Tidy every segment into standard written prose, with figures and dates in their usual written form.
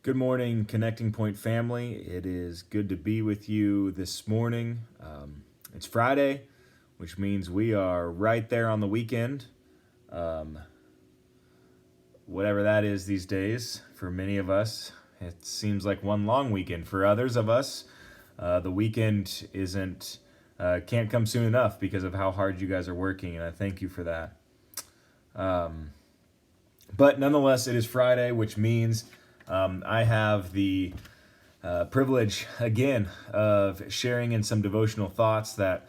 Good morning, Connecting Point family. It is good to be with you this morning. It's Friday, which means we are right there on the weekend, um, whatever that is these days. For many of us, it seems like one long weekend. For others of us, the weekend can't come soon enough because of how hard you guys are working, and I thank you for that. But nonetheless, it is Friday, which means I have the privilege again of sharing in some devotional thoughts that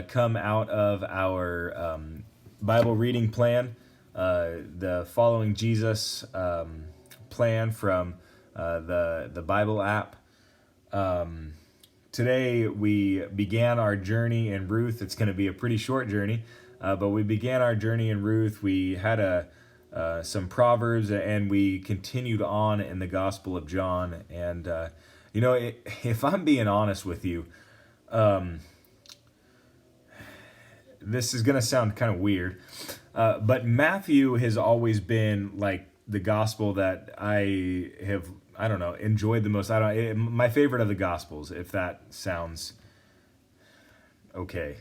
come out of our Bible reading plan, the Following Jesus plan from the Bible app. Today we began our journey in Ruth. It's going to be a pretty short journey, but we began our journey in Ruth. We had some Proverbs, and we continued on in the Gospel of John. And if I'm being honest with you, this is gonna sound kind of weird, but Matthew has always been like the gospel that I don't know, enjoyed the most. My favorite of the Gospels, if that sounds okay.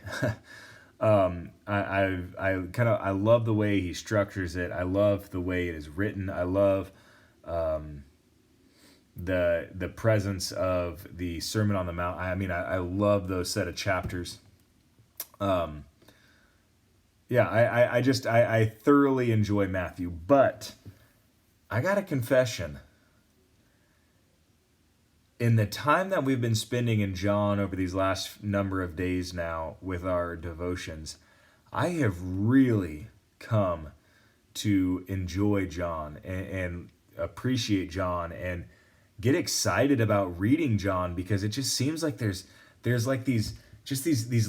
I love the way he structures it. I love the way it is written. I love the presence of the Sermon on the Mount. I love those set of chapters. I thoroughly enjoy Matthew, but I got a confession. In the time that we've been spending in John over these last number of days now with our devotions, I have really come to enjoy John and appreciate John and get excited about reading John, because it just seems like there's like these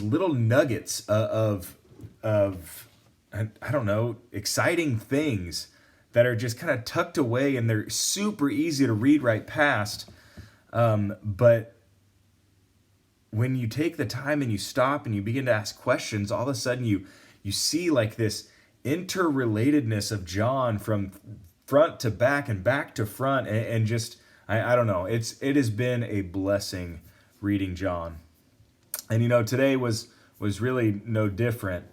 little nuggets of I don't know, exciting things that are just kind of tucked away, and they're super easy to read right past. But when you take the time and you stop and you begin to ask questions, all of a sudden you see like this interrelatedness of John from front to back and back to front, and just I don't know. It has been a blessing reading John, and today was really no different.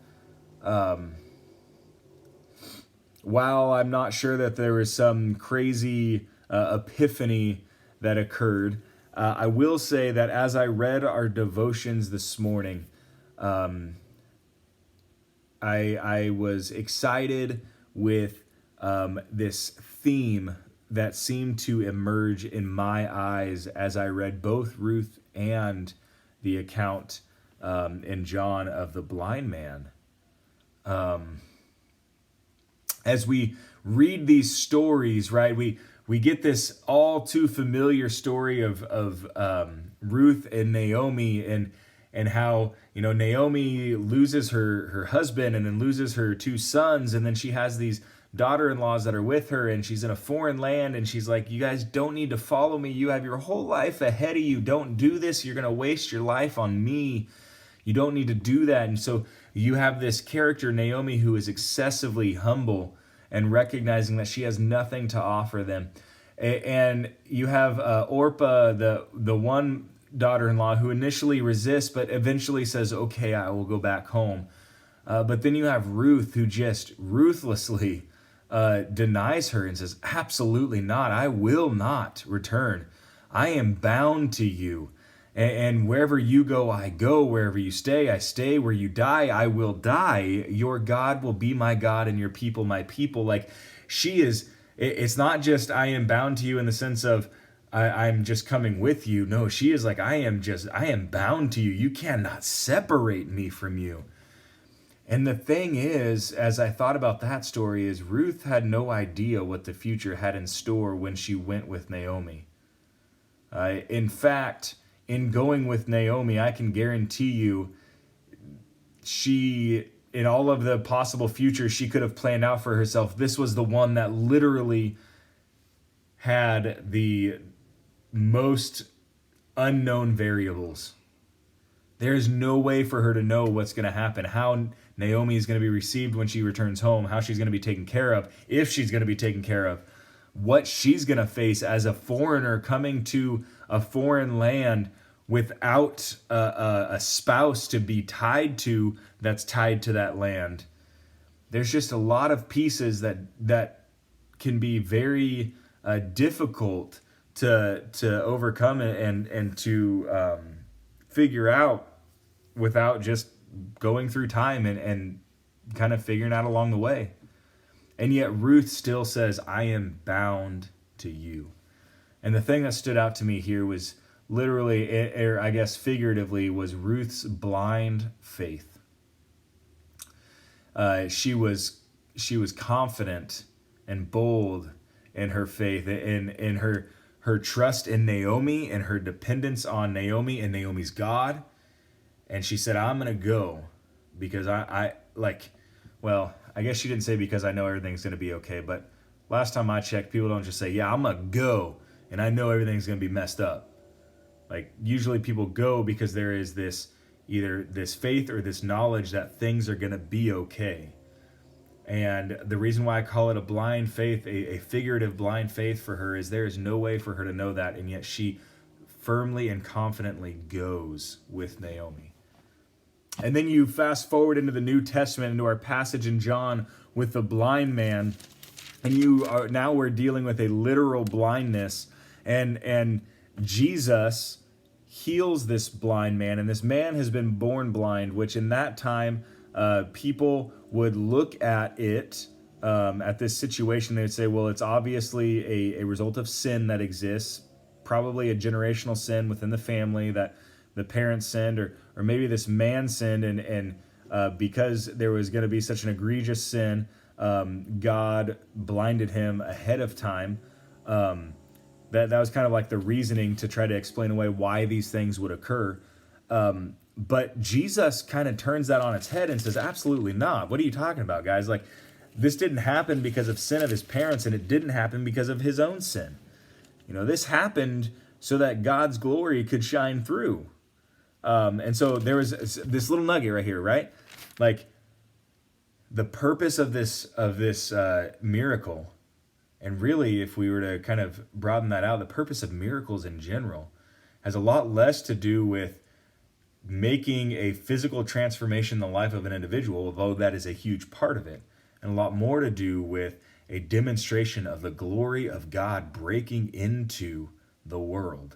While I'm not sure that there was some crazy epiphany that occurred, I will say that as I read our devotions this morning, I was excited with this theme that seemed to emerge in my eyes as I read both Ruth and the account in John of the blind man. As we read these stories, right, we get this all too familiar story of Ruth and Naomi, and how Naomi loses her husband and then loses her two sons, and then she has these daughter-in-laws that are with her, and she's in a foreign land, and she's like, you guys don't need to follow me. You have your whole life ahead of you. Don't do this. You're going to waste your life on me. You don't need to do that. And so you have this character, Naomi, who is excessively humble and recognizing that she has nothing to offer them. And you have Orpah, the one daughter-in-law, who initially resists, but eventually says, okay, I will go back home. But then you have Ruth, who just ruthlessly denies her and says, absolutely not. I will not return. I am bound to you. And wherever you go, I go. Wherever you stay, I stay. Where you die, I will die. Your God will be my God, and your people my people. Like, she is, it's not just I am bound to you in the sense of I'm just coming with you. No, she is like, I am bound to you. You cannot separate me from you. And the thing is, as I thought about that story, is Ruth had no idea what the future had in store when she went with Naomi. In fact, in going with Naomi, I can guarantee you she, in all of the possible futures she could have planned out for herself, this was the one that literally had the most unknown variables. There's no way for her to know what's going to happen, how Naomi is going to be received when she returns home, how she's going to be taken care of, if she's going to be taken care of. what she's going to face as a foreigner coming to a foreign land without a spouse to be tied to that's tied to that land. There's just a lot of pieces that can be very difficult to overcome and to figure out without just going through time and kind of figuring out along the way. And yet Ruth still says, I am bound to you. And the thing that stood out to me here was literally, or I guess figuratively, was Ruth's blind faith. She was confident and bold in her faith, in her trust in Naomi and her dependence on Naomi and Naomi's God. And she said, I'm going to go because I guess she didn't say because I know everything's going to be okay. But last time I checked, people don't just say, yeah, I'm going to go and I know everything's going to be messed up. Like usually people go because there is either this faith or this knowledge that things are going to be okay. And the reason why I call it a blind faith, a figurative blind faith for her, is there is no way for her to know that. And yet she firmly and confidently goes with Naomi. And then you fast forward into the New Testament, into our passage in John with the blind man. And now we're dealing with a literal blindness. And Jesus heals this blind man. And this man has been born blind, which in that time, people would look at it, at this situation. They'd say, well, it's obviously a result of sin that exists, probably a generational sin within the family that the parents sinned, or maybe this man sinned, and because there was going to be such an egregious sin, God blinded him ahead of time. That was kind of like the reasoning to try to explain away why these things would occur. But Jesus kind of turns that on its head and says, absolutely not. What are you talking about, guys? Like, this didn't happen because of sin of his parents, and it didn't happen because of his own sin. This happened so that God's glory could shine through. And so there was this little nugget right here, right? Like, the purpose of this miracle, and really, if we were to kind of broaden that out, the purpose of miracles in general has a lot less to do with making a physical transformation in the life of an individual, although that is a huge part of it, and a lot more to do with a demonstration of the glory of God breaking into the world.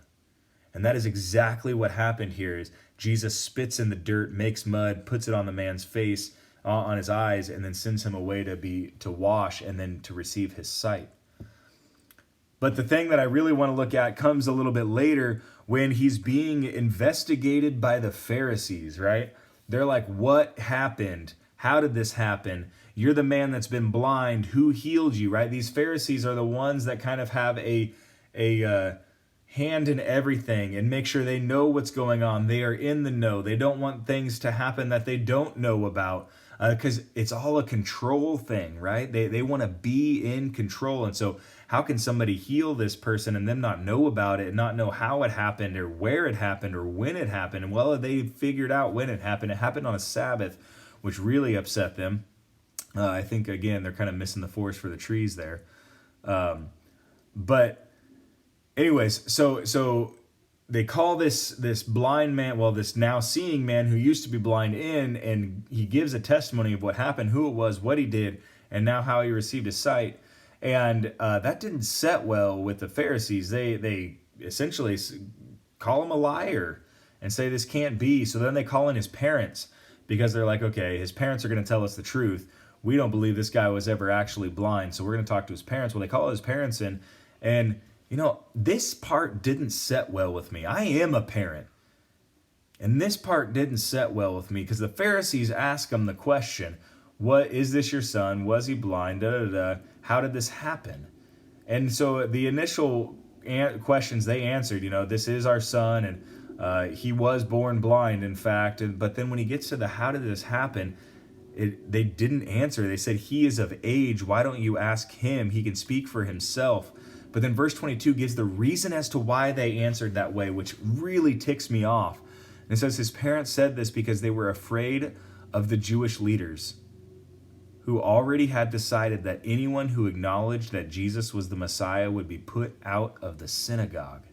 And that is exactly what happened here. Is Jesus spits in the dirt, makes mud, puts it on the man's face, on his eyes, and then sends him away to wash and then to receive his sight. But the thing that I really want to look at comes a little bit later when he's being investigated by the Pharisees, right? They're like, what happened? How did this happen? You're the man that's been blind. Who healed you, right? These Pharisees are the ones that kind of have a hand in everything and make sure they know what's going on. They are in the know. They don't want things to happen that they don't know about, because it's all a control thing, right? They want to be in control. And so how can somebody heal this person and them not know about it, and not know how it happened or where it happened or when it happened? And well, they figured out when it happened. It happened on a Sabbath, which really upset them. I think, again, they're kind of missing the forest for the trees there. But anyways, so they call this blind man, well, this now seeing man who used to be blind in, and he gives a testimony of what happened, who it was, what he did, and now how he received his sight. And that didn't set well with the Pharisees. They essentially call him a liar and say this can't be. So then they call in his parents, because they're like, okay, his parents are going to tell us the truth. We don't believe this guy was ever actually blind, so we're going to talk to his parents. Well, they call his parents in, and this part didn't set well with me. I am a parent. And this part didn't set well with me, because the Pharisees ask him the question, what is this your son? Was he blind? How did this happen? And so the initial questions they answered, this is our son, and he was born blind, in fact. But then when he gets to the how did this happen, they didn't answer. They said, he is of age. Why don't you ask him? He can speak for himself. But then verse 22 gives the reason as to why they answered that way, which really ticks me off. And it says his parents said this because they were afraid of the Jewish leaders. who already had decided that anyone who acknowledged that Jesus was the Messiah would be put out of the synagogue.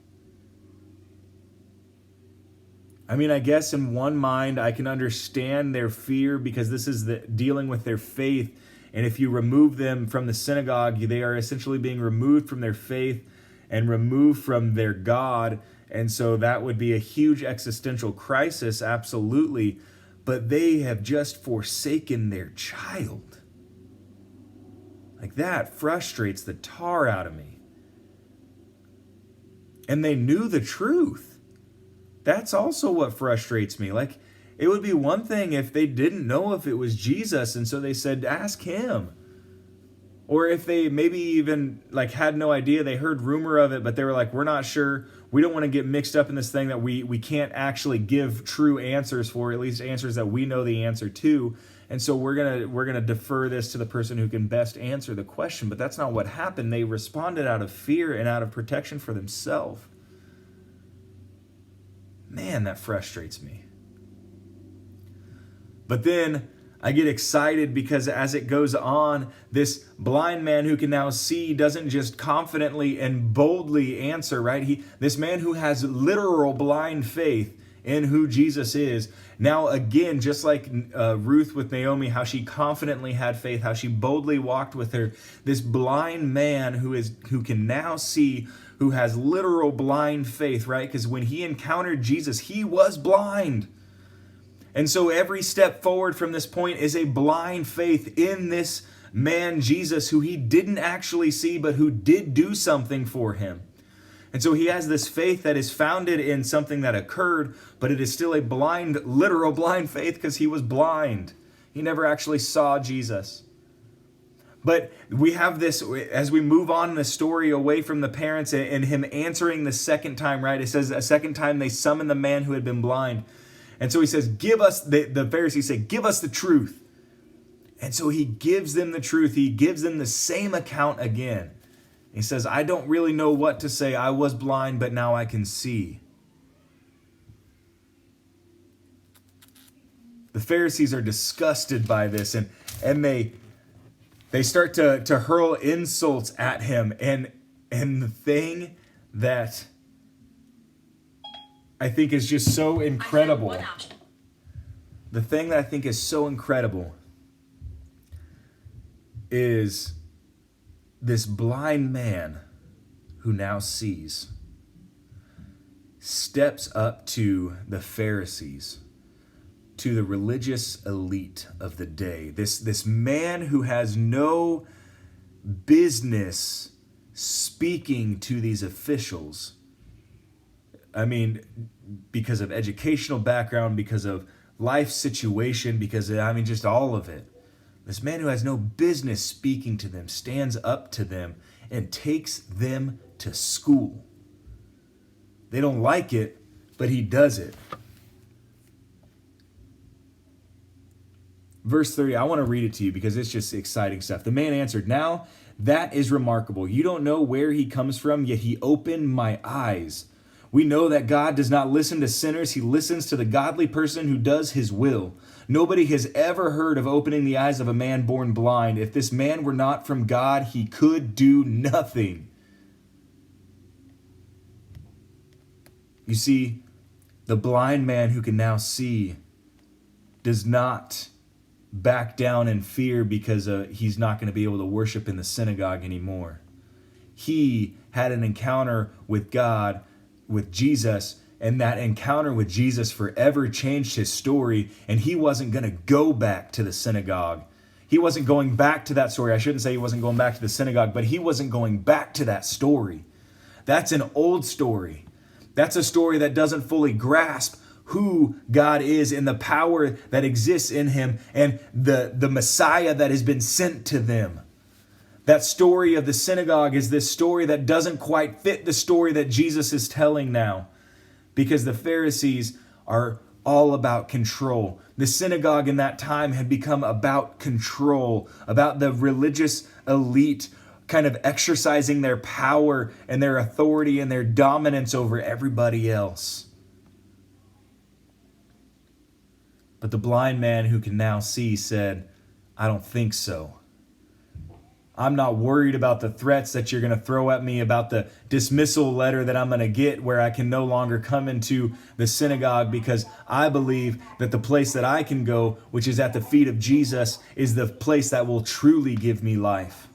I mean, I guess in one mind I can understand their fear because this is dealing with their faith. And if you remove them from the synagogue, they are essentially being removed from their faith and removed from their God. And so that would be a huge existential crisis, absolutely. But they have just forsaken their child. Like, that frustrates the tar out of me. And they knew the truth. That's also what frustrates me. Like, it would be one thing if they didn't know if it was Jesus, and so they said, ask him. Or if they maybe even like had no idea, they heard rumor of it, but they were like, we're not sure. We don't want to get mixed up in this thing that we can't actually give true answers for, at least answers that we know the answer to. And so we're gonna defer this to the person who can best answer the question. But that's not what happened. They responded out of fear and out of protection for themselves. Man, that frustrates me. But then I get excited because as it goes on, this blind man who can now see doesn't just confidently and boldly answer, right? This man who has literal blind faith in who Jesus is. Now again, just like Ruth with Naomi, how she confidently had faith, how she boldly walked with her, this blind man who can now see, who has literal blind faith, right? Because when he encountered Jesus, he was blind. And so every step forward from this point is a blind faith in this man, Jesus, who he didn't actually see, but who did do something for him. And so he has this faith that is founded in something that occurred, but it is still a blind, literal blind faith because he was blind. He never actually saw Jesus. But we have this, as we move on in the story away from the parents and him answering the second time, right? It says a second time they summoned the man who had been blind. And so he says, give us, the Pharisees say, give us the truth. And so he gives them the truth. He gives them the same account again. He says, I don't really know what to say. I was blind, but now I can see. The Pharisees are disgusted by this, and they start to hurl insults at him. And the thing that I think is just so incredible. The thing that I think is so incredible is this blind man who now sees steps up to the Pharisees, to the religious elite of the day. This man who has no business speaking to these officials. I mean, because of educational background, because of life situation, because of, just all of it. This man who has no business speaking to them stands up to them and takes them to school. They don't like it, but he does it. Verse 3, I want to read it to you because it's just exciting stuff. The man answered, now that is remarkable. You don't know where he comes from, yet he opened my eyes. We know that God does not listen to sinners. He listens to the godly person who does his will. Nobody has ever heard of opening the eyes of a man born blind. If this man were not from God, he could do nothing. You see, the blind man who can now see does not back down in fear because he's not going to be able to worship in the synagogue anymore. He had an encounter with God, with Jesus, and that encounter with Jesus forever changed his story, and he wasn't going to go back to the synagogue. He wasn't going back to that story. I shouldn't say he wasn't going back to the synagogue, but he wasn't going back to that story. That's an old story. That's a story that doesn't fully grasp who God is and the power that exists in him and the Messiah that has been sent to them. That story of the synagogue is this story that doesn't quite fit the story that Jesus is telling now, because the Pharisees are all about control. The synagogue in that time had become about control, about the religious elite kind of exercising their power and their authority and their dominance over everybody else. But the blind man who can now see said, I don't think so. I'm not worried about the threats that you're going to throw at me, about the dismissal letter that I'm going to get where I can no longer come into the synagogue, because I believe that the place that I can go, which is at the feet of Jesus, is the place that will truly give me life.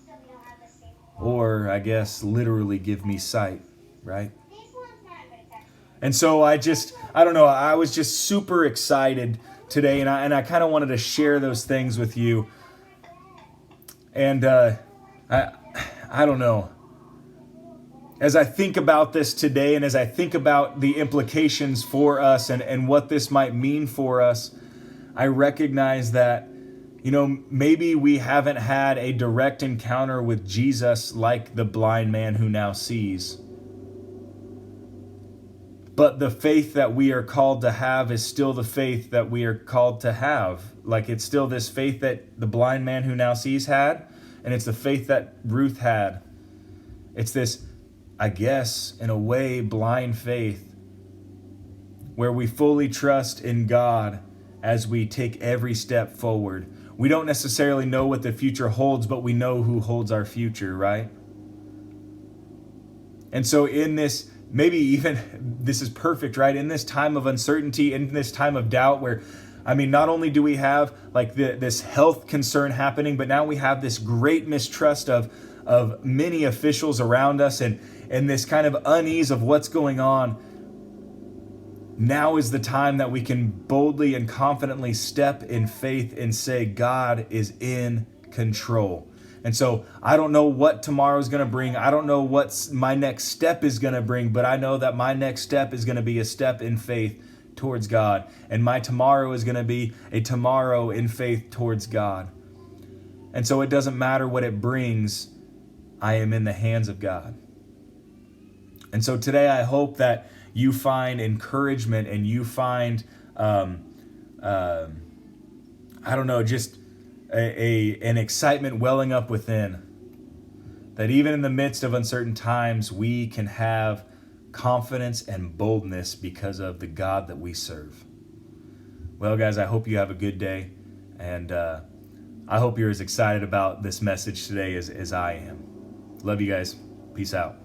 Or, I guess, literally give me sight, right? And so I don't know, I was just super excited today, and I kind of wanted to share those things with you. And I don't know. As I think about this today, and as I think about the implications for us and what this might mean for us, I recognize that, maybe we haven't had a direct encounter with Jesus like the blind man who now sees. But the faith that we are called to have is still the faith that we are called to have. Like, it's still this faith that the blind man who now sees had, and it's the faith that Ruth had. It's this, I guess, in a way, blind faith, where we fully trust in God as we take every step forward. We don't necessarily know what the future holds, but we know who holds our future, right? And so in this, maybe even this is perfect, right? In this time of uncertainty, in this time of doubt, where, not only do we have like this health concern happening, but now we have this great mistrust of many officials around us, and this kind of unease of what's going on. Now is the time that we can boldly and confidently step in faith and say, God is in control. And so I don't know what tomorrow is going to bring. I don't know what my next step is going to bring, but I know that my next step is going to be a step in faith towards God. And my tomorrow is going to be a tomorrow in faith towards God. And so it doesn't matter what it brings. I am in the hands of God. And so today I hope that you find encouragement, and you find, just an excitement welling up within, that even in the midst of uncertain times, we can have confidence and boldness because of the God that we serve. Well, guys, I hope you have a good day, and I hope you're as excited about this message today as I am. Love you guys. Peace out.